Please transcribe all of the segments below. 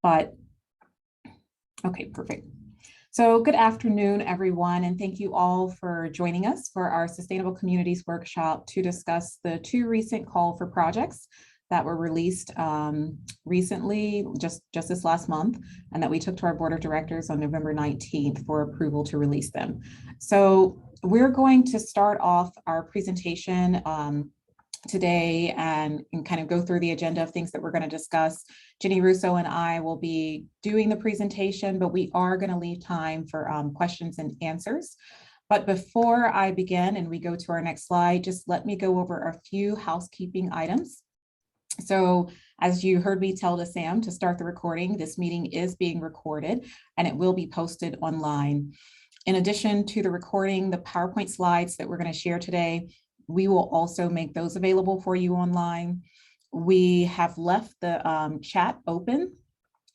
but okay, perfect. So good afternoon, everyone, and thank you all for joining us for our Sustainable Communities Workshop to discuss the 2 recent call for projects that were released recently, just this last month, and that we took to our Board of Directors on November 19th for approval to release them. So we're going to start off our presentation today and kind of go through the agenda of things that we're going to discuss. Jenny Russo and I will be doing the presentation, but we are going to leave time for questions and answers. But before I begin and we go to our next slide, just let me go over a few housekeeping items. So as you heard me tell to Sam to start the recording, this meeting is being recorded and it will be posted online. In addition to the recording, the PowerPoint slides that we're going to share today, we will also make those available for you online. We have left the chat open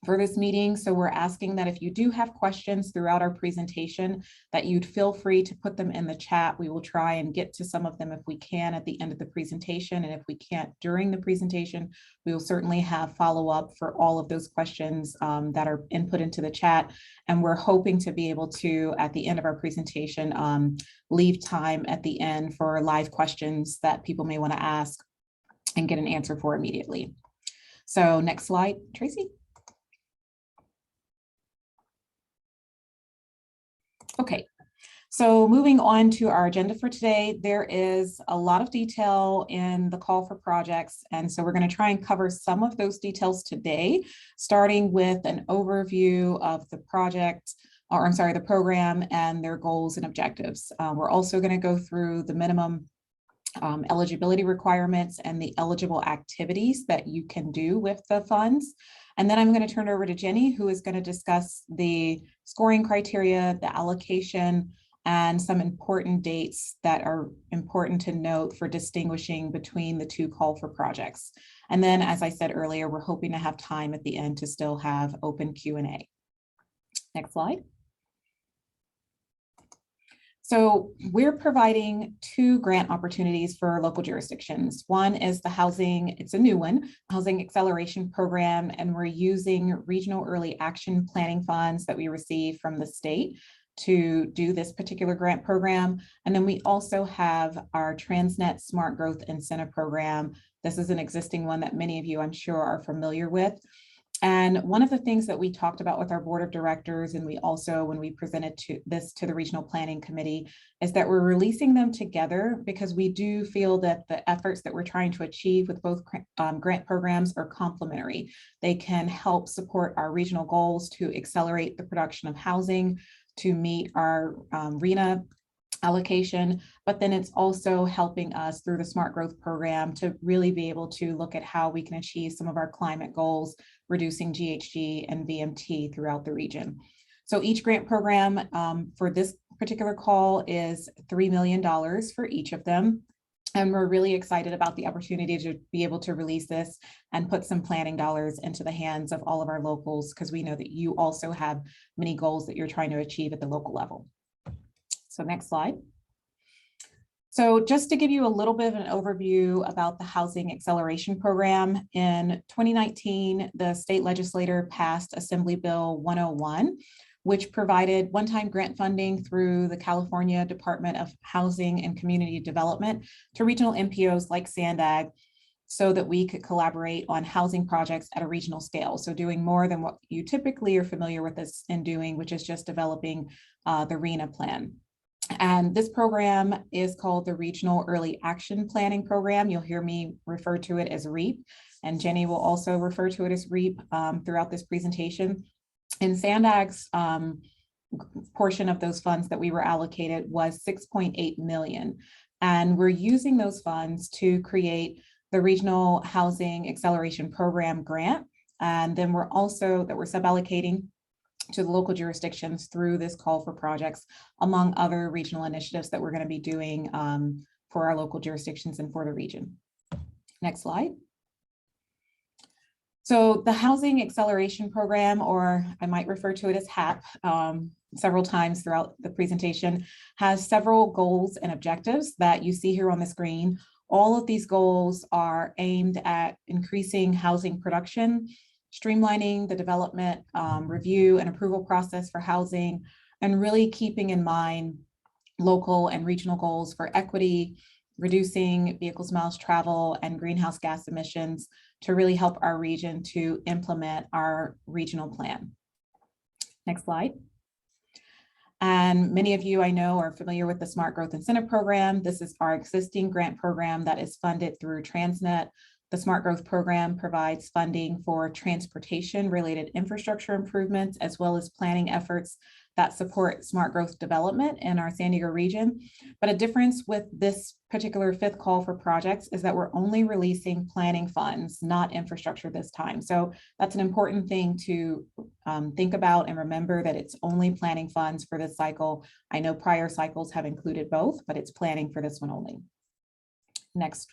for this meeting, so we're asking that if you do have questions throughout our presentation, that you'd feel free to put them in the chat. We will try and get to some of them if we can at the end of the presentation, and if we can't during the presentation, we will certainly have follow-up for all of those questions that are input into the chat. And we're hoping to be able to, at the end of our presentation, leave time at the end for live questions that people may want to ask and get an answer for immediately. So next slide, Tracy. Okay, so moving on to our agenda for today, there is a lot of detail in the call for projects. And so we're going to try and cover some of those details today, starting with an overview of the project, or I'm sorry, the program and their goals and objectives. We're also going to go through the minimum eligibility requirements and the eligible activities that you can do with the funds. And then I'm going to turn it over to Jenny, who is going to discuss the scoring criteria, the allocation, and some important dates that are important to note for distinguishing between the 2 call for projects. And then, as I said earlier, we're hoping to have time at the end to still have open Q&A. Next slide. So we're providing 2 grant opportunities for local jurisdictions. One is the housing, it's a new one, Housing Acceleration Program, and we're using regional early action planning funds that we receive from the state to do this particular grant program. And then we also have our TransNet Smart Growth Incentive Program. This is an existing one that many of you, I'm sure, are familiar with. And one of the things that we talked about with our Board of Directors, and we also, when we presented this to the Regional Planning Committee, is that we're releasing them together because we do feel that the efforts that we're trying to achieve with both grant programs are complementary. They can help support our regional goals to accelerate the production of housing, to meet our RHNA allocation, but then it's also helping us through the Smart Growth Program to really be able to look at how we can achieve some of our climate goals, reducing GHG and VMT throughout the region. So each grant program for this particular call is $3 million for each of them. And we're really excited about the opportunity to be able to release this and put some planning dollars into the hands of all of our locals, because we know that you also have many goals that you're trying to achieve at the local level. So next slide. So just to give you a little bit of an overview about the Housing Acceleration Program, in 2019, the state legislature passed Assembly Bill 101, which provided one-time grant funding through the California Department of Housing and Community Development to regional MPOs like SANDAG, so that we could collaborate on housing projects at a regional scale. So doing more than what you typically are familiar with us in doing, which is just developing the RHNA plan. And this program is called the Regional Early Action Planning Program. You'll hear me refer to it as REAP, and Jenny will also refer to it as REAP throughout this presentation. And SANDAG's portion of those funds that we were allocated was $6.8 million. And we're using those funds to create the Regional Housing Acceleration Program grant. And then we're also, that we're sub-allocating to the local jurisdictions through this call for projects, among other regional initiatives that we're going to be doing for our local jurisdictions and for the region. Next slide. So the Housing Acceleration Program, or I might refer to it as HAP several times throughout the presentation, has several goals and objectives that you see here on the screen. All of these goals are aimed at increasing housing production, streamlining the development, review and approval process for housing, and really keeping in mind local and regional goals for equity, reducing vehicles, miles travel, and greenhouse gas emissions to really help our region to implement our regional plan. Next slide. And many of you I know are familiar with the Smart Growth Incentive Program. This is our existing grant program that is funded through TransNet. The Smart Growth Program provides funding for transportation-related infrastructure improvements, as well as planning efforts that support smart growth development in our San Diego region. But a difference with this particular fifth call for projects is that we're only releasing planning funds, not infrastructure this time. So that's an important thing to think about and remember, that it's only planning funds for this cycle. I know prior cycles have included both, but it's planning for this one only. Next.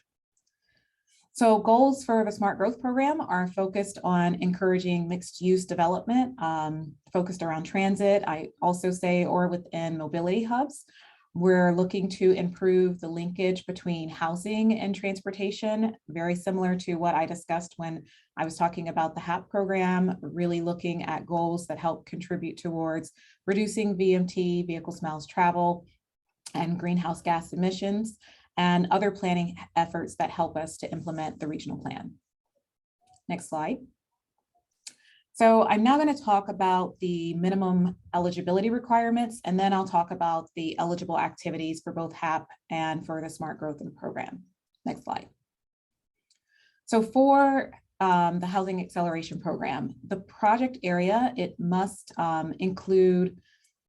So goals for the Smart Growth Program are focused on encouraging mixed use development, focused around transit, I also say, or within mobility hubs. We're looking to improve the linkage between housing and transportation, very similar to what I discussed when I was talking about the HAP program, really looking at goals that help contribute towards reducing VMT, vehicles, miles travel, and greenhouse gas emissions, and other planning efforts that help us to implement the regional plan. Next slide. So I'm now going to talk about the minimum eligibility requirements, and then I'll talk about the eligible activities for both HAP and for the Smart Growth Program. Next slide. So for the Housing Acceleration Program, the project area, it must include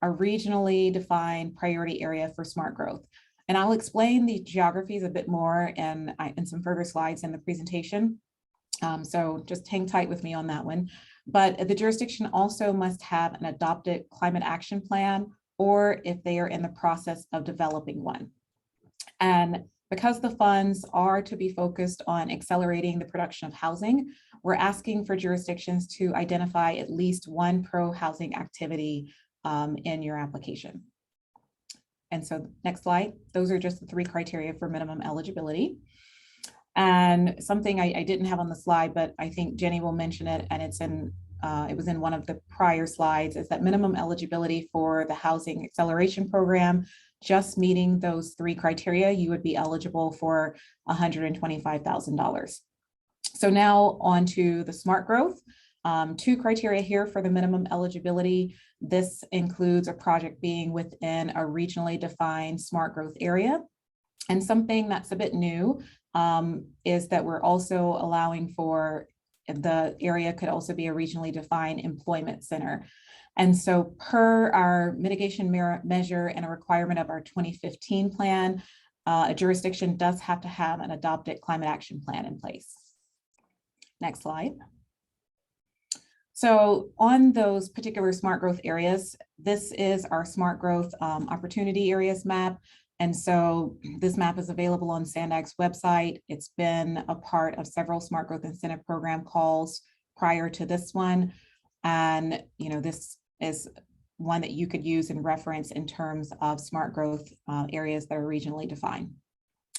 a regionally defined priority area for smart growth. And I'll explain the geographies a bit more in some further slides in the presentation. So just hang tight with me on that one. But the jurisdiction also must have an adopted climate action plan, or if they are in the process of developing one. And because the funds are to be focused on accelerating the production of housing, we're asking for jurisdictions to identify at least one pro-housing activity in your application. And so next slide, those are just the 3 criteria for minimum eligibility. And something I didn't have on the slide, but I think Jenny will mention it, and it was in one of the prior slides, is that minimum eligibility for the Housing Acceleration Program, just meeting those 3 criteria, you would be eligible for $125,000. So now on to the smart growth. 2 criteria here for the minimum eligibility. This includes a project being within a regionally defined smart growth area. And something that's a bit new is that we're also allowing for the area could also be a regionally defined employment center. And so per our mitigation measure and a requirement of our 2015 plan, a jurisdiction does have to have an adopted climate action plan in place. Next slide. So on those particular smart growth areas, this is our smart growth opportunity areas map. And so this map is available on SANDAG's website. It's been a part of several smart growth incentive program calls prior to this one. And this is one that you could use in reference in terms of smart growth areas that are regionally defined.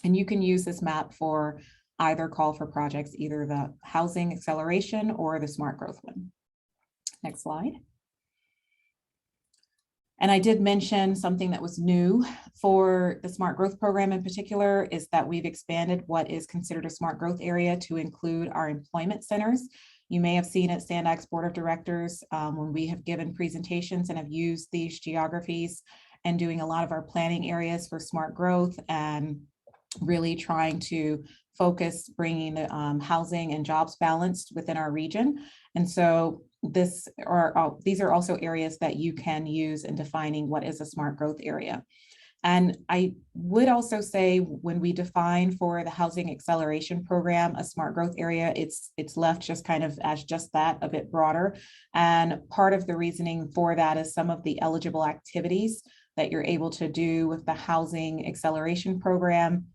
And you can use this map for either call for projects, either the housing acceleration or the smart growth one. Next slide. And I did mention something that was new for the Smart Growth Program in particular is that we've expanded what is considered a smart growth area to include our employment centers. You may have seen at SANDAG's Board of Directors when we have given presentations and have used these geographies and doing a lot of our planning areas for smart growth and really trying to focus bringing housing and jobs balanced within our region. And so these are also areas that you can use in defining what is a smart growth area. And I would also say when we define for the Housing Acceleration Program a smart growth area, it's left just kind of as just that, a bit broader. And part of the reasoning for that is some of the eligible activities that you're able to do with the Housing Acceleration Program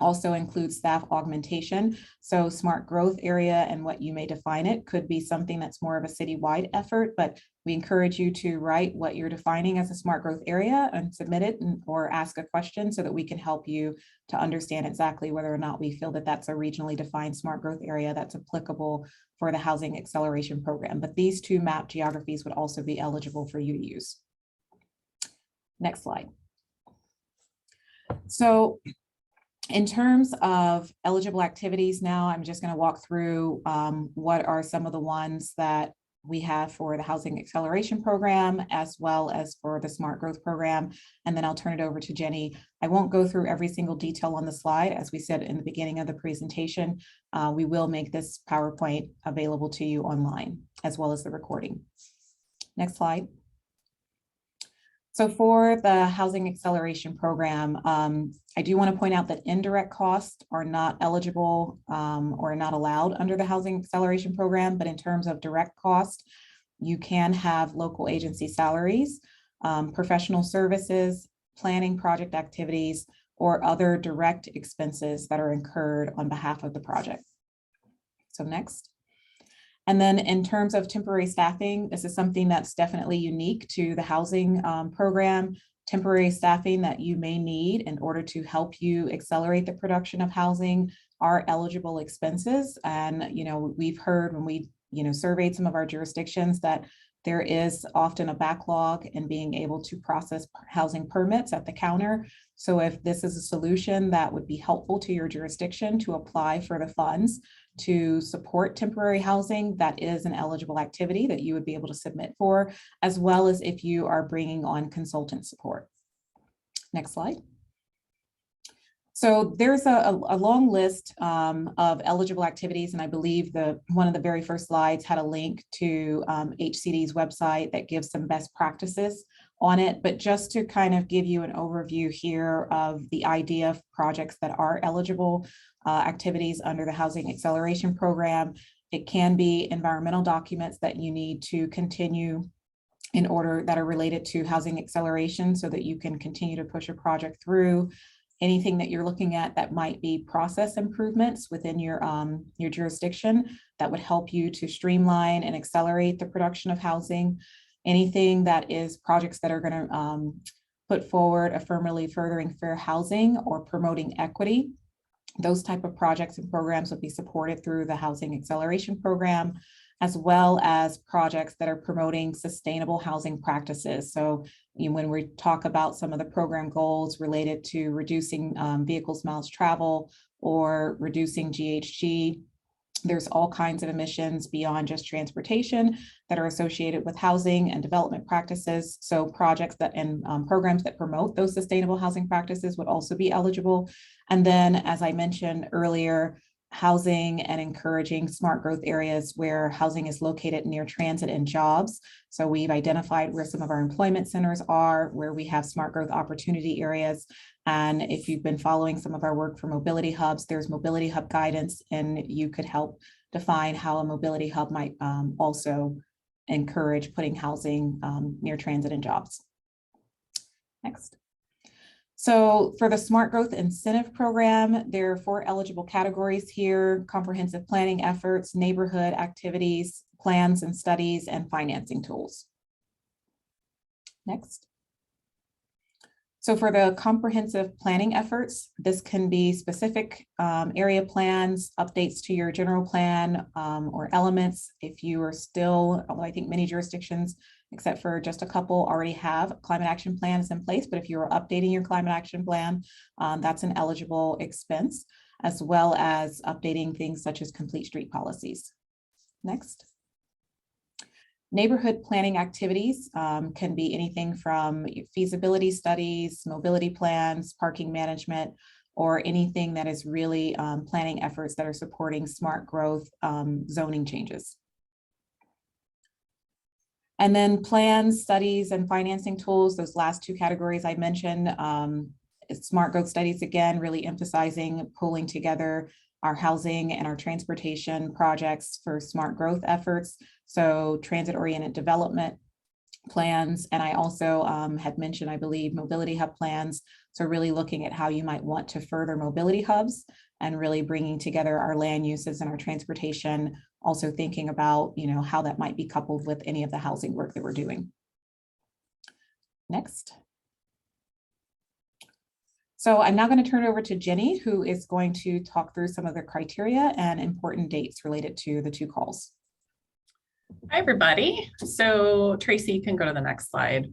Also includes staff augmentation. So smart growth area and what you may define it could be something that's more of a citywide effort, but we encourage you to write what you're defining as a smart growth area and submit it or ask a question so that we can help you to understand exactly whether or not we feel that that's a regionally defined smart growth area that's applicable for the Housing Acceleration Program. But these two map geographies would also be eligible for you to use. Next slide. So in terms of eligible activities now, I'm just going to walk through what are some of the ones that we have for the Housing Acceleration Program, as well as for the Smart Growth Program. And then I'll turn it over to Jenny. I won't go through every single detail on the slide. As we said in the beginning of the presentation, we will make this PowerPoint available to you online, as well as the recording. Next slide. So for the Housing Acceleration Program, I do want to point out that indirect costs are not eligible or not allowed under the Housing Acceleration Program, but in terms of direct cost, you can have local agency salaries, professional services, planning project activities, or other direct expenses that are incurred on behalf of the project. So next. And then in terms of temporary staffing, this is something that's definitely unique to the housing program. Temporary staffing that you may need in order to help you accelerate the production of housing are eligible expenses. And, we've heard when we, surveyed some of our jurisdictions that there is often a backlog in being able to process housing permits at the counter. So if this is a solution that would be helpful to your jurisdiction to apply for the funds to support temporary housing, that is an eligible activity that you would be able to submit for, as well as if you are bringing on consultant support. Next slide. So there's a long list of eligible activities, and I believe one of the very first slides had a link to HCD's website that gives some best practices on it. But just to kind of give you an overview here of the idea of projects that are eligible activities under the Housing Acceleration Program, it can be environmental documents that you need to continue in order that are related to housing acceleration so that you can continue to push a project through. Anything that you're looking at that might be process improvements within your jurisdiction that would help you to streamline and accelerate the production of housing. Anything that is projects that are going to put forward affirmatively furthering fair housing or promoting equity. Those type of projects and programs would be supported through the Housing Acceleration Program, as well as projects that are promoting sustainable housing practices. So when we talk about some of the program goals related to reducing vehicles miles travel or reducing GHG, there's all kinds of emissions beyond just transportation that are associated with housing and development practices. So projects that and programs that promote those sustainable housing practices would also be eligible. And then, as I mentioned earlier, housing and encouraging smart growth areas where housing is located near transit and jobs. So we've identified where some of our employment centers are, where we have smart growth opportunity areas. And if you've been following some of our work for mobility hubs, there's mobility hub guidance, and you could help define how a mobility hub might also encourage putting housing near transit and jobs. Next. So for the Smart Growth Incentive Program, there are 4 eligible categories here: comprehensive planning efforts, neighborhood activities, plans and studies, and financing tools. Next. So for the comprehensive planning efforts, this can be specific area plans, updates to your general plan, or elements. If you are still, although I think many jurisdictions, except for just a couple, already have climate action plans in place, but if you're updating your climate action plan, that's an eligible expense, as well as updating things such as complete street policies. Next. Neighborhood planning activities can be anything from feasibility studies, mobility plans, parking management, or anything that is really planning efforts that are supporting smart growth zoning changes. And then plans, studies, and financing tools, those last 2 categories I mentioned. Smart growth studies, again, really emphasizing pulling together our housing and our transportation projects for smart growth efforts. So transit-oriented development, plans. And I also had mentioned, I believe, mobility hub plans. So really looking at how you might want to further mobility hubs and really bringing together our land uses and our transportation, also thinking about, how that might be coupled with any of the housing work that we're doing. Next. So I'm now going to turn it over to Jenny, who is going to talk through some of the criteria and important dates related to the two calls. Hi, everybody. So Tracy, you can go to the next slide.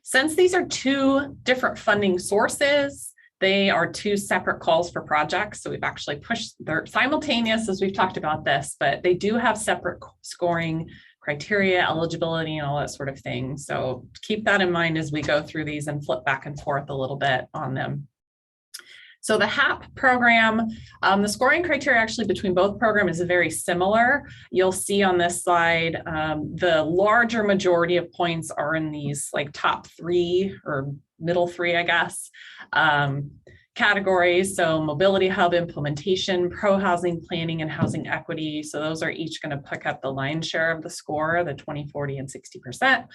Since these are two different funding sources, they are two separate calls for projects. So we've actually pushed, they're simultaneous as we've talked about this, but they do have separate scoring criteria, eligibility, and all that sort of thing. So keep that in mind as we go through these and flip back and forth a little bit on them. So the HAP program, the scoring criteria actually between both programs is very similar. You'll see on this slide, the larger majority of points are in these like top three or middle three, I guess, categories. So mobility hub implementation, pro-housing planning, and housing equity. So those are each going to pick up the lion's share of the score, the 20, 40, and 60%.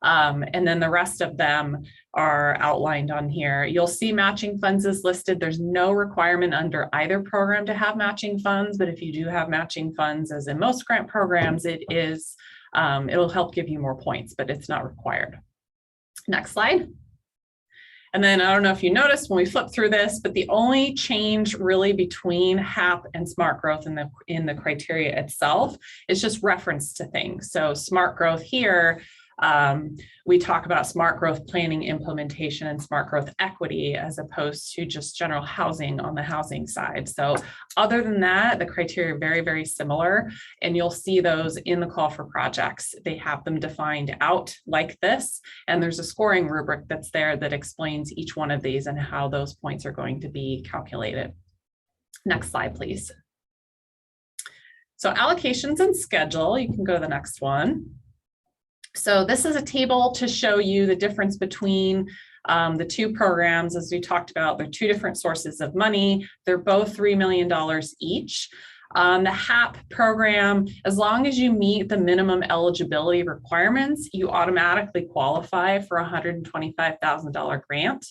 And then the rest of them are outlined on here. You'll see matching funds is listed. There's no requirement under either program to have matching funds, but if you do have matching funds, as in most grant programs, it is, it'll help give you more points, but it's not required. Next slide. And then I don't know if you noticed when we flip through this, but the only change really between HAP and smart growth in the criteria itself is just reference to things. So smart growth here, we talk about smart growth planning, implementation, and smart growth equity, as opposed to just general housing on the housing side. So other than that, the criteria are very, very similar, and you'll see those in the call for projects. They have them defined out like this, and there's a scoring rubric that's there that explains each one of these and how those points are going to be calculated. Next slide, please. So allocations and schedule, you can go to the next one. So this is a table to show you the difference between the two programs. As we talked about, they're two different sources of money. They're both $3 million each. The HAP program, as long as you meet the minimum eligibility requirements, you automatically qualify for a $125,000 grant.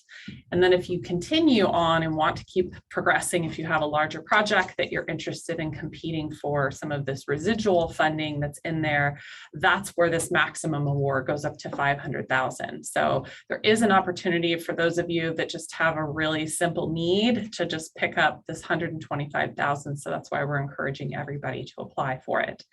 And then if you continue on and want to keep progressing, if you have a larger project that you're interested in competing for some of this residual funding that's in there, that's where this maximum award goes up to $500,000. So there is an opportunity for those of you that just have a really simple need to just pick up this $125,000. So that's why we're encouraging everybody to apply for it.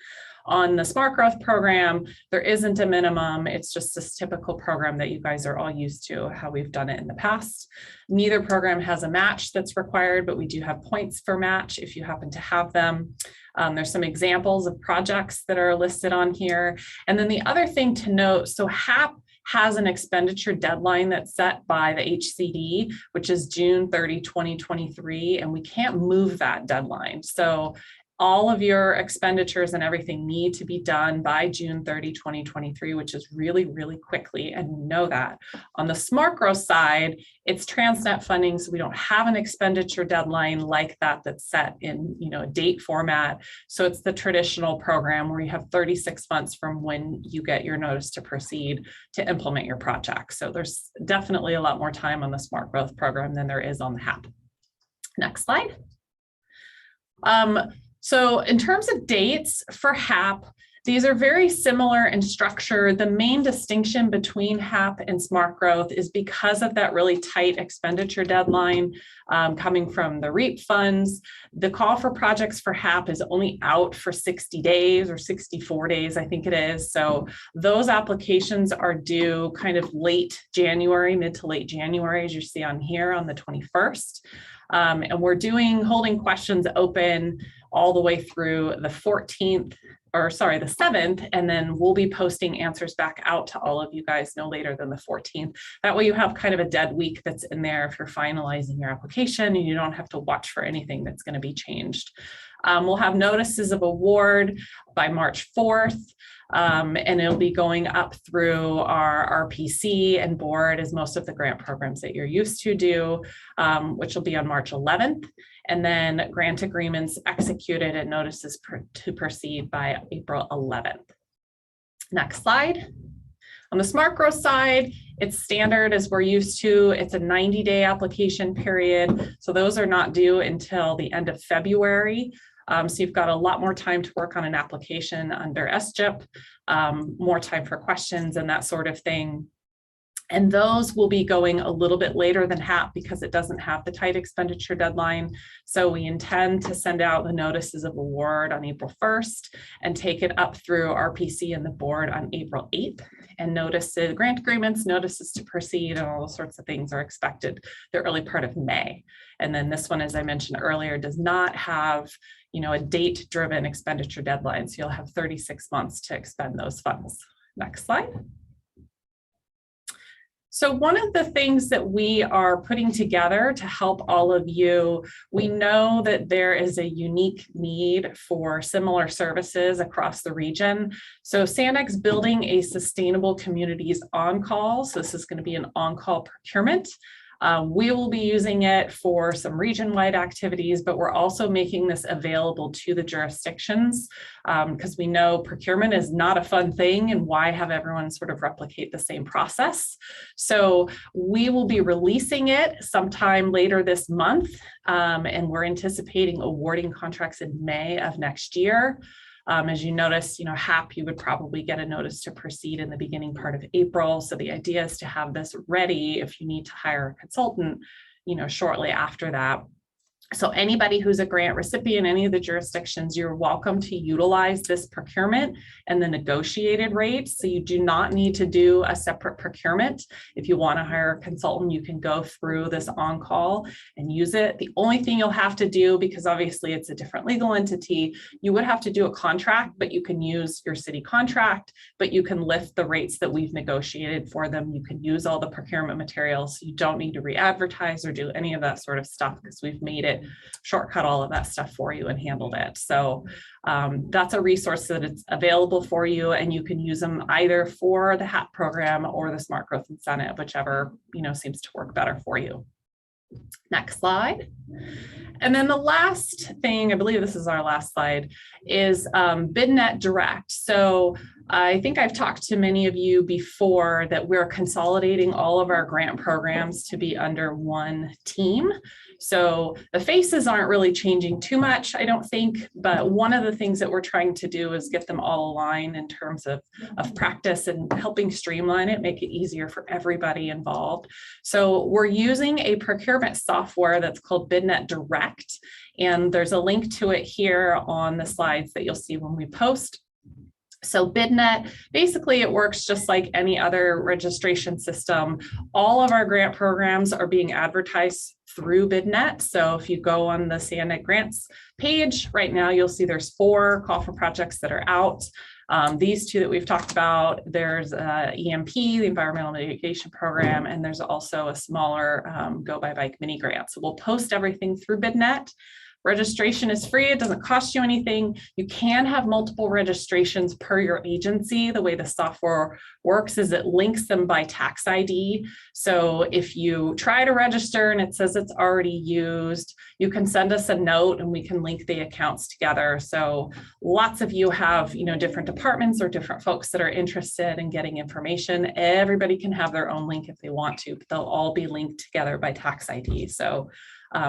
On the Smart Growth program, there isn't a minimum. It's just this typical program that you guys are all used to, how we've done it in the past. Neither program has a match that's required, but we do have points for match if you happen to have them. There's some examples of projects that are listed on here. And then the other thing to note, so HAP has an expenditure deadline that's set by the HCD, which is June 30, 2023, and we can't move that deadline. So all of your expenditures and everything need to be done by June 30, 2023, which is really, really quickly, and we know that. On the Smart Growth side, it's TransNet funding, so we don't have an expenditure deadline like that that's set in, a date format. So it's the traditional program where you have 36 months from when you get your notice to proceed to implement your project. So there's definitely a lot more time on the Smart Growth program than there is on the HAP. Next slide. So in terms of dates for HAP, these are very similar in structure. The main distinction between HAP and Smart Growth is because of that really tight expenditure deadline coming from the REAP funds. The call for projects for HAP is only out for 60 days or 64 days, I think it is. So those applications are due kind of late January, mid to late January, as you see on here on the 21st. And we're holding questions open all the way through the 14th, or sorry, the 7th, and then we'll be posting answers back out to all of you guys no later than the 14th. That way you have kind of a dead week that's in there if you're finalizing your application, and you don't have to watch for anything that's going to be changed. We'll have notices of award by March 4th. And it'll be going up through our RPC and board, as most of the grant programs that you're used to do, which will be on March 11th. And then grant agreements executed and notices to proceed by April 11th. Next slide. On the smart growth side, it's standard as we're used to. It's a 90-day application period. So those are not due until the end of February. So you've got a lot more time to work on an application under SGIP, more time for questions and that sort of thing. And those will be going a little bit later than HAP because it doesn't have the tight expenditure deadline. So we intend to send out the notices of award on April 1st and take it up through RPC and the board on April 8th. And notices, grant agreements, notices to proceed, and all sorts of things are expected the early part of May. And then this one, as I mentioned earlier, does not have, a date-driven expenditure deadline. So you'll have 36 months to expend those funds. Next slide. So one of the things that we are putting together to help all of you, we know that there is a unique need for similar services across the region. So SANDAG's building a sustainable communities on-call. So this is going to be an on-call procurement. We will be using it for some region-wide activities, but we're also making this available to the jurisdictions because we know procurement is not a fun thing, and why have everyone sort of replicate the same process. So we will be releasing it sometime later this month, and we're anticipating awarding contracts in May of next year. As you notice, HAP, you would probably get a notice to proceed in the beginning part of April. So the idea is to have this ready if you need to hire a consultant, shortly after that. So anybody who's a grant recipient, any of the jurisdictions, you're welcome to utilize this procurement and the negotiated rates. So you do not need to do a separate procurement. If you want to hire a consultant, you can go through this on-call and use it. The only thing you'll have to do, because obviously it's a different legal entity, you would have to do a contract, but you can use your city contract, but you can lift the rates that we've negotiated for them. You can use all the procurement materials. So you don't need to re-advertise or do any of that sort of stuff because we've made it shortcut all of that stuff for you and handled it. So that's a resource that it's available for you, and you can use them either for the HAP program or the Smart Growth Incentive, whichever seems to work better for you. Next slide. And then the last thing, I believe this is our last slide, is BidNet Direct. So I think I've talked to many of you before that we're consolidating all of our grant programs to be under one team. So the faces aren't really changing too much, I don't think, but one of the things that we're trying to do is get them all aligned in terms of practice and helping streamline it, make it easier for everybody involved. So we're using a procurement software that's called BidNet Direct, and there's a link to it here on the slides that you'll see when we post. So BidNet, basically it works just like any other registration system. All of our grant programs are being advertised through BidNet. So if you go on the SANDAG grants page right now, you'll see there's 4 call for projects that are out. These 2 that we've talked about, there's EMP, the Environmental Mitigation Program, and there's also a smaller Go by Bike mini grant. So we'll post everything through BidNet. Registration is free. It doesn't cost you anything. You can have multiple registrations per your agency. The way the software works is it links them by tax ID. So if you try to register and it says it's already used, you can send us a note and we can link the accounts together. So lots of you have, different departments or different folks that are interested in getting information. Everybody can have their own link if they want to, but they'll all be linked together by tax ID. So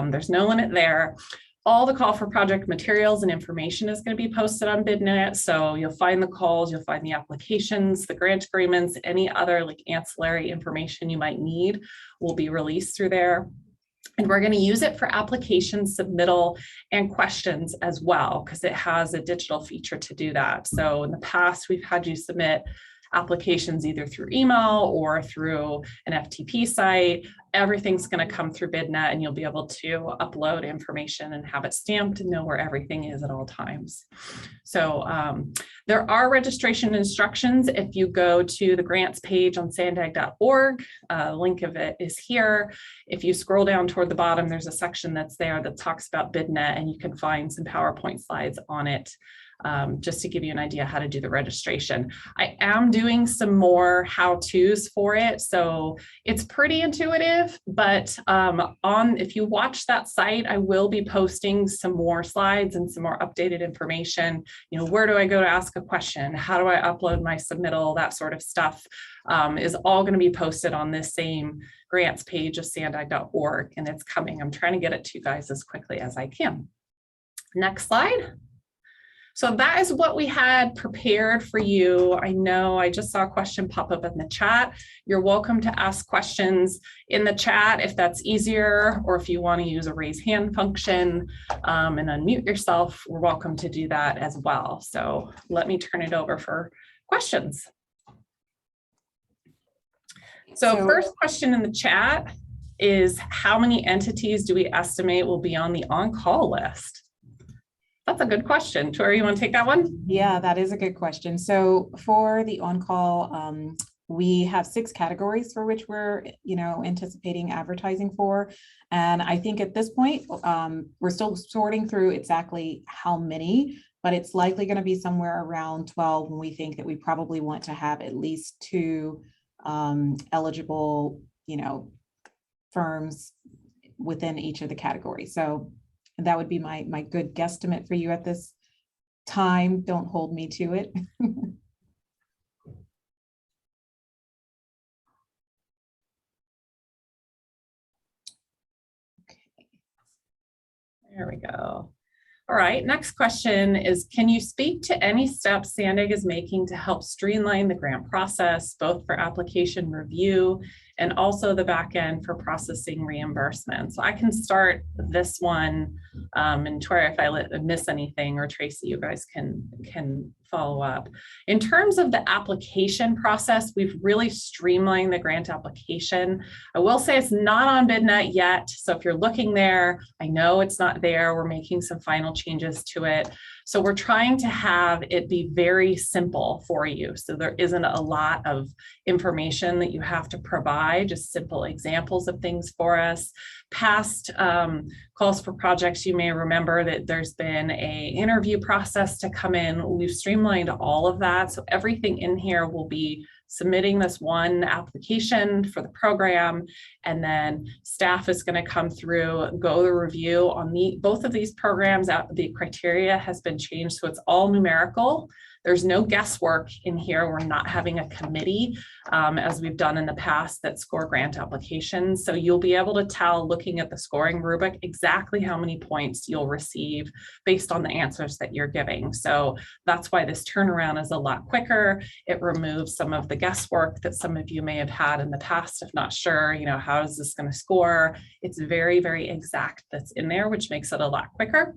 there's no limit there. All the call for project materials and information is going to be posted on BidNet. So you'll find the calls, you'll find the applications, the grant agreements, any other like ancillary information you might need will be released through there. And we're going to use it for application submittal and questions as well, because it has a digital feature to do that. So in the past, we've had you submit applications either through email or through an FTP site. Everything's going to come through BidNet, and you'll be able to upload information and have it stamped and know where everything is at all times. So there are registration instructions. If you go to the grants page on sandag.org, the link of it is here. If you scroll down toward the bottom, there's a section that's there that talks about BidNet, and you can find some PowerPoint slides on it. just to give you an idea how to do the registration. I am doing some more how-tos for it, so it's pretty intuitive, but if you watch that site, I will be posting some more slides and some more updated information. You know, where do I go to ask a question? How do I upload my submittal? That sort of stuff is all going to be posted on this same grants page of sandag.org, and it's coming. I'm trying to get it to you guys as quickly as I can. Next slide. So that is what we had prepared for you. I know I just saw a question pop up in the chat. You're welcome to ask questions in the chat if that's easier, or if you want to use a raise hand function and unmute yourself, we're welcome to do that as well. So let me turn it over for questions. So first question in the chat is, how many entities do we estimate will be on the on-call list? That's a good question. Tori, you want to take that one? Yeah, that is a good question. So for the on-call, we have 6 categories for which we're, anticipating advertising for. And I think at this point, we're still sorting through exactly how many, but it's likely going to be somewhere around 12 when we think that we probably want to have at least 2 eligible, firms within each of the categories. So that would be my good guesstimate for you at this time. Don't hold me to it. Okay. There we go. All right, next question is, can you speak to any steps Sandag is making to help streamline the grant process, both for application review and also the back end for processing reimbursement? So I can start this one, and Tori, if I miss anything, or Tracy, you guys can follow up. In terms of the application process, we've really streamlined the grant application. I will say it's not on BidNet yet. So if you're looking there, I know it's not there. We're making some final changes to it. So we're trying to have it be very simple for you. So there isn't a lot of information that you have to provide, just simple examples of things for us. Past calls for projects, you may remember that there's been an interview process to come in. We've streamlined all of that. So everything in here will be submitting this one application for the program, and then staff is going to come through, go the review on both of these programs. The criteria has been changed, so it's all numerical. There's no guesswork in here. We're not having a committee as we've done in the past that score grant applications. So you'll be able to tell, looking at the scoring rubric, exactly how many points you'll receive based on the answers that you're giving. So that's why this turnaround is a lot quicker. It removes some of the guesswork that some of you may have had in the past, if not sure, how is this going to score? It's very, very exact that's in there, which makes it a lot quicker.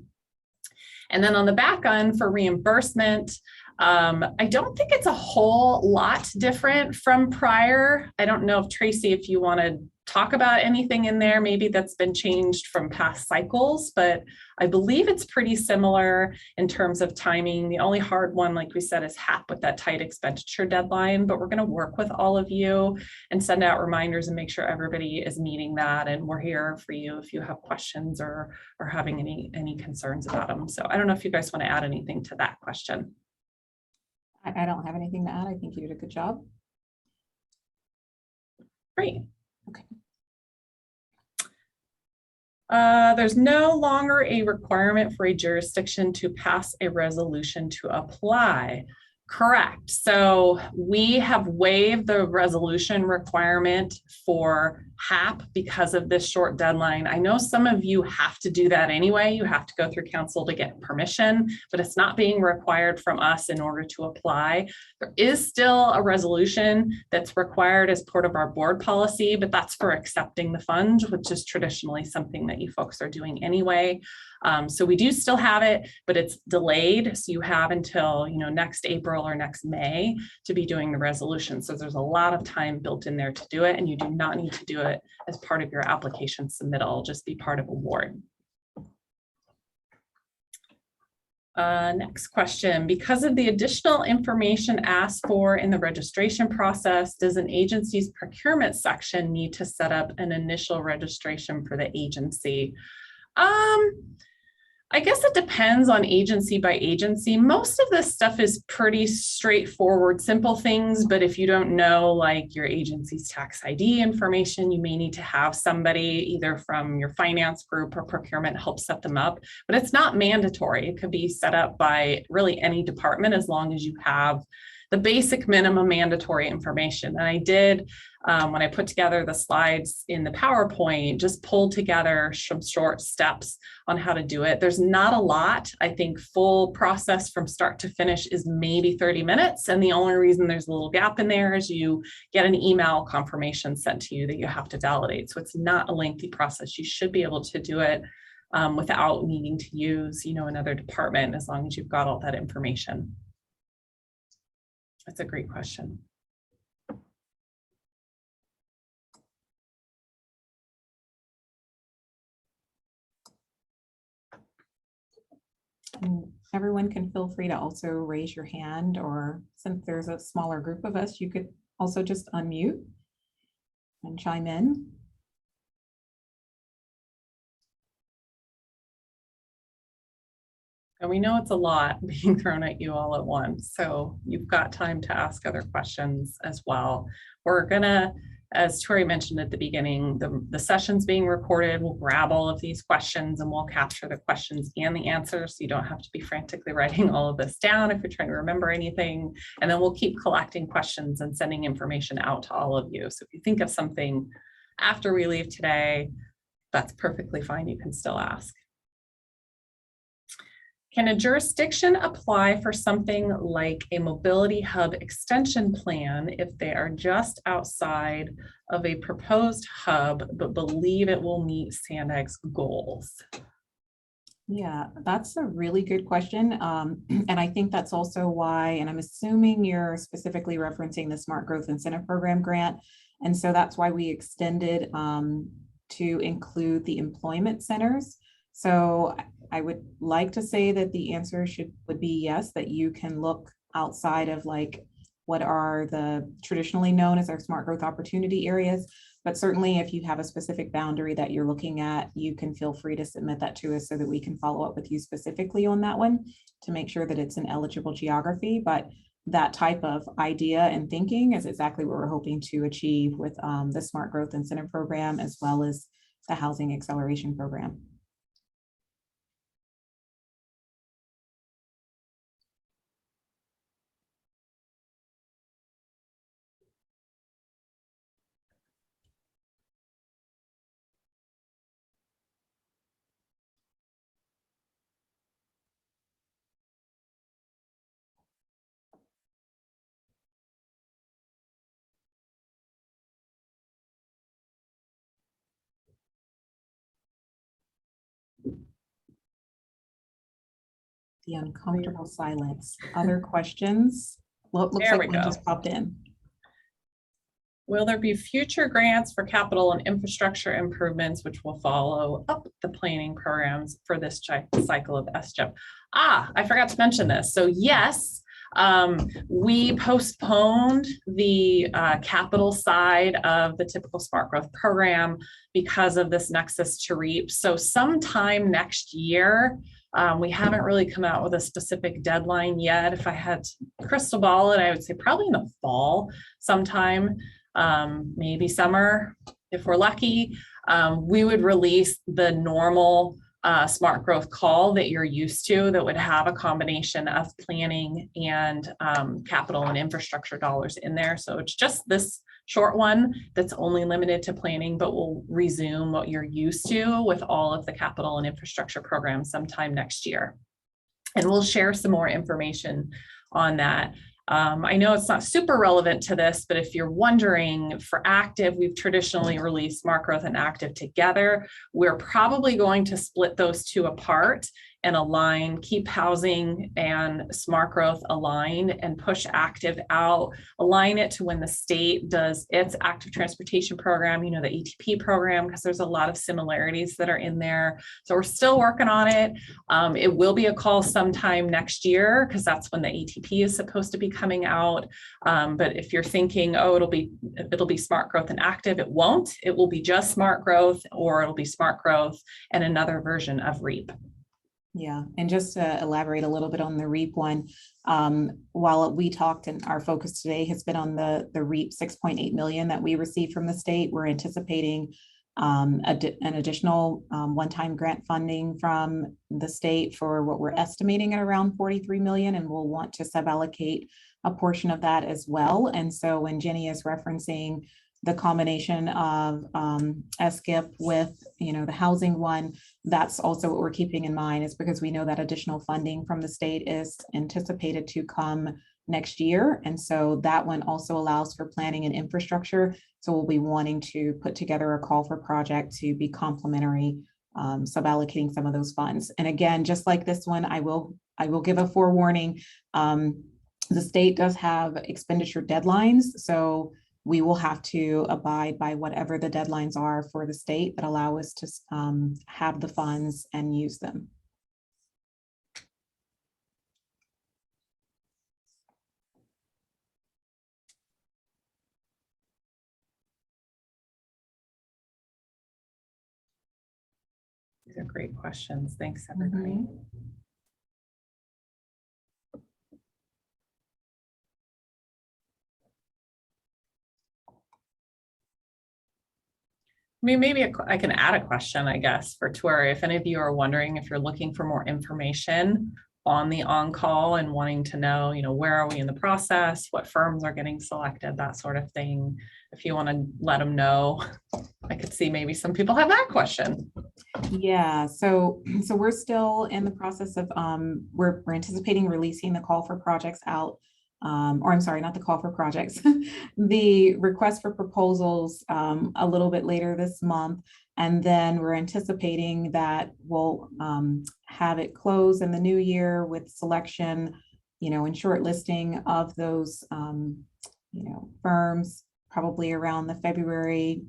And then on the back end for reimbursement, I don't think it's a whole lot different from prior. I don't know if Tracy, if you want to talk about anything in there, maybe that's been changed from past cycles, but I believe it's pretty similar in terms of timing. The only hard one, like we said, is HAP with that tight expenditure deadline, but we're going to work with all of you and send out reminders and make sure everybody is meeting that. And we're here for you if you have questions or having any concerns about them. So I don't know if you guys want to add anything to that question. I don't have anything to add. I think you did a good job. Great. Okay. There's no longer a requirement for a jurisdiction to pass a resolution to apply. Correct. So we have waived the resolution requirement for HAP because of this short deadline. I know some of you have to do that anyway. You have to go through council to get permission, but it's not being required from us in order to apply. There is still a resolution that's required as part of our board policy, but that's for accepting the funds, which is traditionally something that you folks are doing anyway. So we do still have it, but it's delayed. So you have until next April or next May to be doing the resolution. So there's a lot of time built in there to do it, and you do not need to do it as part of your application submittal. Just be part of award. Next question. Because of the additional information asked for in the registration process, does an agency's procurement section need to set up an initial registration for the agency? I guess it depends on agency by agency. Most of this stuff is pretty straightforward, simple things, but if you don't know like your agency's tax ID information, you may need to have somebody either from your finance group or procurement help set them up, but it's not mandatory. It could be set up by really any department as long as you have the basic minimum mandatory information. And I did, when I put together the slides in the PowerPoint, just pulled together some short steps on how to do it. There's not a lot. I think full process from start to finish is maybe 30 minutes. And the only reason there's a little gap in there is you get an email confirmation sent to you that you have to validate. So it's not a lengthy process. You should be able to do it without needing to use, another department, as long as you've got all that information. That's a great question. And everyone can feel free to also raise your hand, or since there's a smaller group of us, you could also just unmute and chime in. And we know it's a lot being thrown at you all at once, so you've got time to ask other questions as well. We're gonna, as Tori mentioned at the beginning, the session's being recorded. We'll grab all of these questions and we'll capture the questions and the answers, so you don't have to be frantically writing all of this down if you're trying to remember anything. And then we'll keep collecting questions and sending information out to all of you. So if you think of something after we leave today, that's perfectly fine. You can still ask. Can a jurisdiction apply for something like a mobility hub extension plan if they are just outside of a proposed hub, but believe it will meet SANDAG's goals? Yeah, that's a really good question. And I think that's also why, and I'm assuming you're specifically referencing the Smart Growth Incentive Program grant. And so that's why we extended to include the employment centers. So I would like to say that the answer would be yes, that you can look outside of like what are the traditionally known as our smart growth opportunity areas. But certainly if you have a specific boundary that you're looking at, you can feel free to submit that to us so that we can follow up with you specifically on that one to make sure that it's an eligible geography. But that type of idea and thinking is exactly what we're hoping to achieve with the Smart Growth Incentive Program, as well as the Housing Acceleration Program. The uncomfortable silence. Other questions? Well, it looks like one just popped in. Will there be future grants for capital and infrastructure improvements which will follow up the planning programs for this cycle of SGIP? I forgot to mention this. So yes, we postponed the capital side of the typical smart growth program because of this nexus to REAP. So sometime next year, we haven't really come out with a specific deadline yet. If I had to crystal ball it, I would say probably in the fall sometime, maybe summer, if we're lucky. We would release the normal smart growth call that you're used to that would have a combination of planning and capital and infrastructure dollars in there. So it's just this short one that's only limited to planning, but we'll resume what you're used to with all of the capital and infrastructure programs sometime next year. And we'll share some more information on that. I know it's not super relevant to this, but if you're wondering, for active, we've traditionally released smart growth and active together. We're probably going to split those two apart and align, keep housing and smart growth aligned and push active out, align it to when the state does its active transportation program, the ATP program, because there's a lot of similarities that are in there. So we're still working on it. It will be a call sometime next year because that's when the ATP is supposed to be coming out. But if you're thinking, oh, it'll be smart growth and active, it won't. It will be just smart growth, or it'll be smart growth and another version of REAP. Yeah, and just to elaborate a little bit on the REAP one, while we talked and our focus today has been on the REAP 6.8 million that we received from the state, we're anticipating an additional one-time grant funding from the state for what we're estimating at around 43 million, and we'll want to sub-allocate a portion of that as well. And so when Jenny is referencing the combination of SGIP with, the housing one, that's also what we're keeping in mind, is because we know that additional funding from the state is anticipated to come next year. And so that one also allows for planning and infrastructure. So we'll be wanting to put together a call for project to be complementary, sub-allocating some of those funds. And again, just like this one, I will give a forewarning. The state does have expenditure deadlines. So we will have to abide by whatever the deadlines are for the state that allow us to have the funds and use them. These are great questions. Thanks, everybody. I mean, maybe I can add a question, I guess, for Tori. If any of you are wondering if you're looking for more information on the on-call and wanting to know, where are we in the process, what firms are getting selected, that sort of thing. If you want to let them know, I could see maybe some people have that question. Yeah, so we're still in the process of, we're anticipating releasing the call for projects out. Or I'm sorry, not the call for projects, the request for proposals a little bit later this month. And then we're anticipating that we'll have it close in the new year with selection, and shortlisting of those, firms, probably around the February,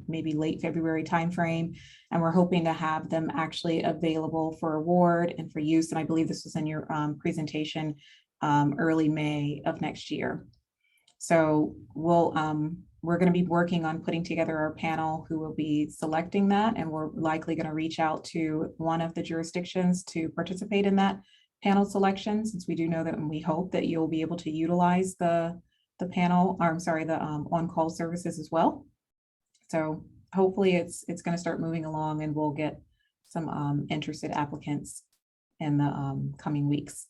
maybe late February timeframe. And we're hoping to have them actually available for award and for use. And I believe this was in your presentation, early May of next year. So we're going to be working on putting together our panel who will be selecting that, and we're likely going to reach out to one of the jurisdictions to participate in that panel selection, since we do know that, and we hope that you'll be able to utilize the panel, or I'm sorry, the on-call services as well. So hopefully it's going to start moving along, and we'll get some interested applicants in the coming weeks.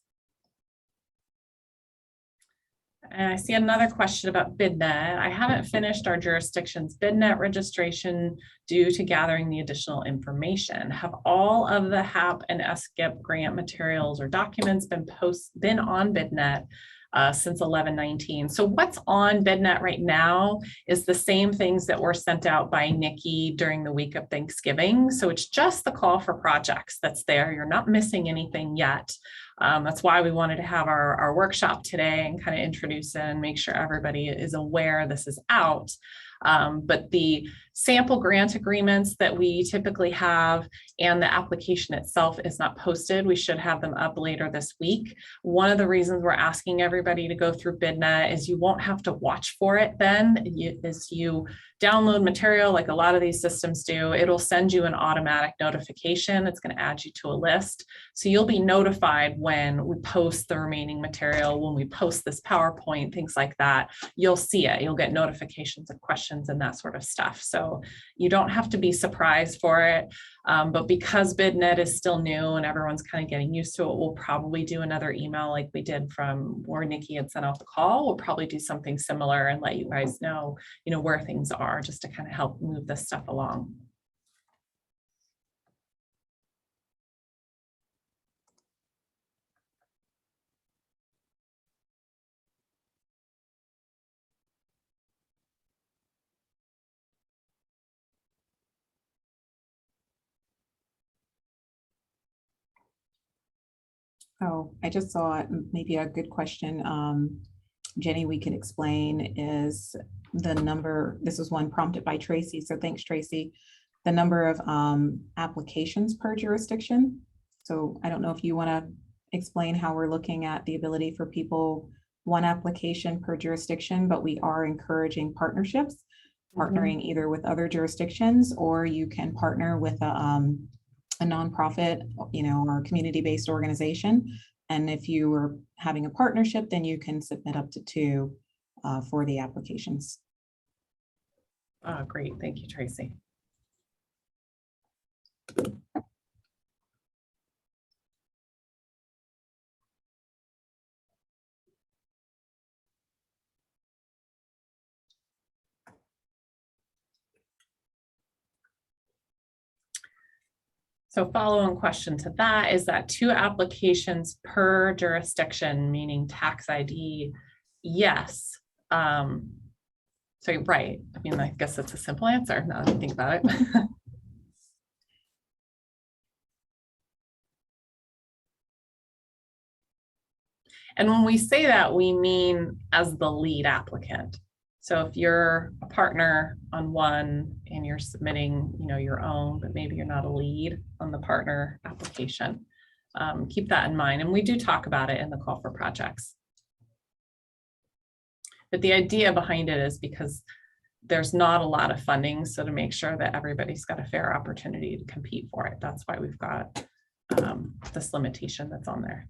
And I see another question about BidNet. I haven't finished our jurisdiction's BidNet registration due to gathering the additional information. Have all of the HAP and SGIP grant materials or documents been on BidNet since 11/19? So what's on BidNet right now is the same things that were sent out by Nikki during the week of Thanksgiving. So it's just the call for projects that's there. You're not missing anything yet. That's why we wanted to have our workshop today and kind of introduce it and make sure everybody is aware this is out. But the sample grant agreements that we typically have and the application itself is not posted. We should have them up later this week. One of the reasons we're asking everybody to go through BidNet is you won't have to watch for it then. As you download material, like a lot of these systems do, it'll send you an automatic notification. It's going to add you to a list. So you'll be notified when we post the remaining material, when we post this PowerPoint, things like that. You'll see it. You'll get notifications of questions and that sort of stuff. So you don't have to be surprised for it. But because BidNet is still new and everyone's kind of getting used to it, we'll probably do another email like we did from where Nikki had sent out the call. We'll probably do something similar and let you guys know, where things are, just to kind of help move this stuff along. Oh, I just saw maybe a good question. Jenny, we can explain is the number, this was one prompted by Tracy. So thanks, Tracy. The number of applications per jurisdiction. So I don't know if you want to explain how we're looking at the ability for people, one application per jurisdiction, but we are encouraging partnerships, partnering either with other jurisdictions, or you can partner with a a nonprofit, or community-based organization. And if you are having a partnership, then you can submit up to 2 for the applications. Oh, great. Thank you, Tracy. So follow-on question to that is that 2 applications per jurisdiction, meaning tax ID? Yes. So right. I mean, I guess that's a simple answer now that I think about it. And when we say that, we mean as the lead applicant. So if you're a partner on one and you're submitting, your own, but maybe you're not a lead on the partner application, keep that in mind. And we do talk about it in the call for projects. But the idea behind it is because there's not a lot of funding. So to make sure that everybody's got a fair opportunity to compete for it. That's why we've got this limitation that's on there.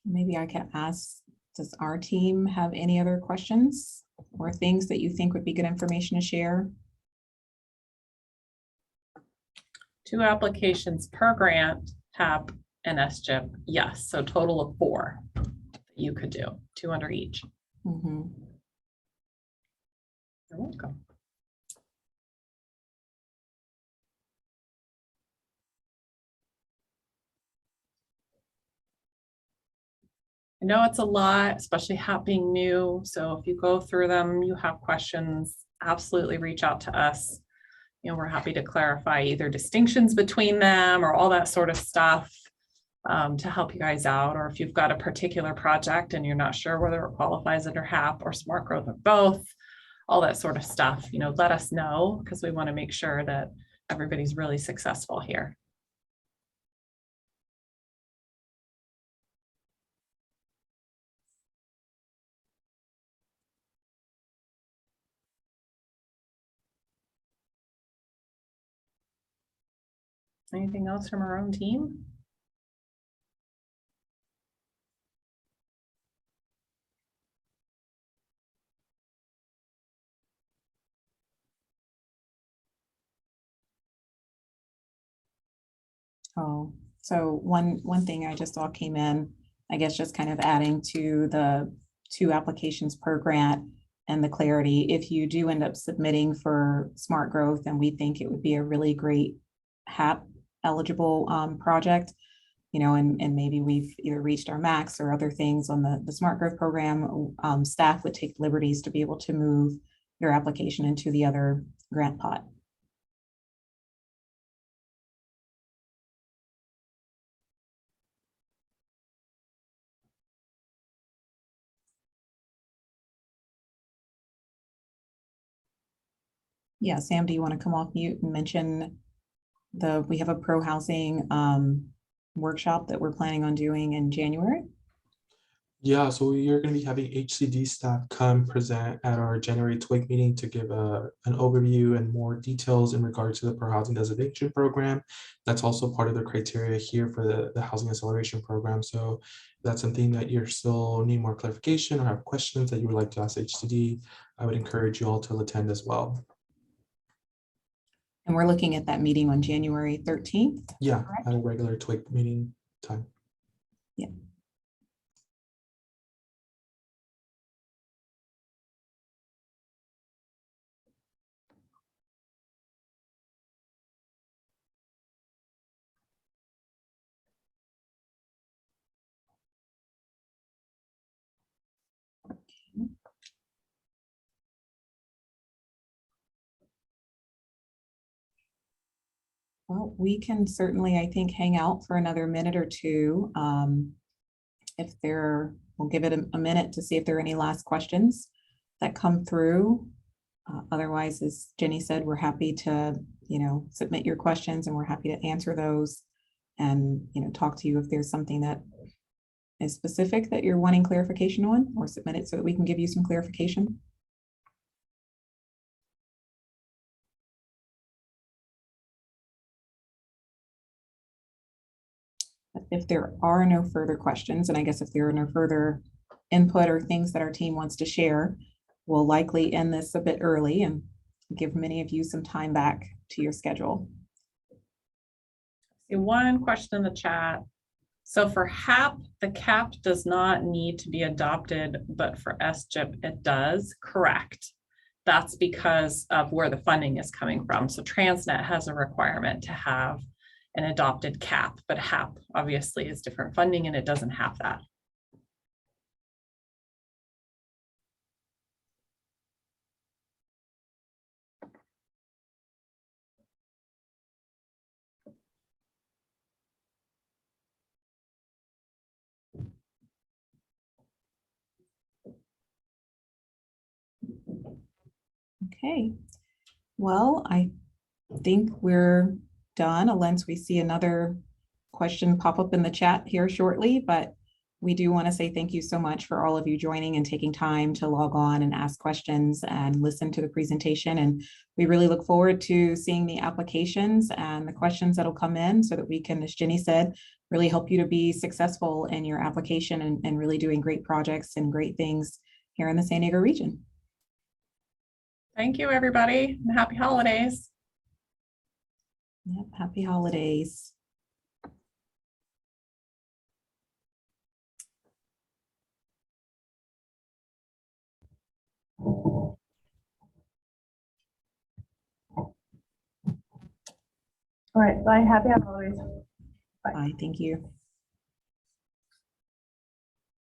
Maybe I can ask, does our team have any other questions or things that you think would be good information to share? 2 applications per grant, HAP and SGIP. Yes, so total of 4 that you could do, 2 under each. Mm-hmm. You're welcome. I know it's a lot, especially HAP being new. So if you go through them, you have questions, absolutely reach out to us. We're happy to clarify either distinctions between them or all that sort of stuff to help you guys out. Or if you've got a particular project and you're not sure whether it qualifies under HAP or smart growth or both, all that sort of stuff, let us know because we want to make sure that everybody's really successful here. Anything else from our own team? Oh, so one thing I just saw came in, I guess just kind of adding to the 2 applications per grant and the clarity. If you do end up submitting for smart growth, and we think it would be a really great HAP eligible project, and maybe we've either reached our max or other things on the smart growth program, staff would take liberties to be able to move your application into the other grant pot. Yeah, Sam, do you want to come off mute and mention we have a pro housing workshop that we're planning on doing in January? Yeah, so we are going to be having HCD staff come present at our January TWIG meeting to give an overview and more details in regards to the Pro Housing Designation Program. That's also part of the criteria here for the Housing Acceleration Program. So if that's something that you're still need more clarification or have questions that you would like to ask HCD, I would encourage you all to attend as well. And we're looking at that meeting on January 13th. Yeah, correct? at a regular TWIG meeting time. Yeah. Well, we can certainly, I think, hang out for another minute or two. We'll give it a minute to see if there are any last questions that come through. Otherwise, as Jenny said, we're happy to, submit your questions, and we're happy to answer those and, talk to you if there's something that is specific that you're wanting clarification on, or submit it so that we can give you some clarification. If there are no further questions, and I guess if there are no further input or things that our team wants to share, we'll likely end this a bit early and give many of you some time back to your schedule. See one question in the chat. So for HAP, the CAP does not need to be adopted, but for SGIP, it does. Correct. That's because of where the funding is coming from. So TransNet has a requirement to have an adopted CAP, but HAP obviously is different funding and it doesn't have that. Okay, well, I think we're done unless we see another question pop up in the chat here shortly, but we do want to say thank you so much for all of you joining and taking time to log on and ask questions and listen to the presentation. And we really look forward to seeing the applications and the questions that'll come in so that we can, as Jenny said, really help you to be successful in your application and really doing great projects and great things here in the San Diego region. Thank you, everybody, and happy holidays. Yep, happy holidays. All right, bye. Happy holidays. Bye. Thank you.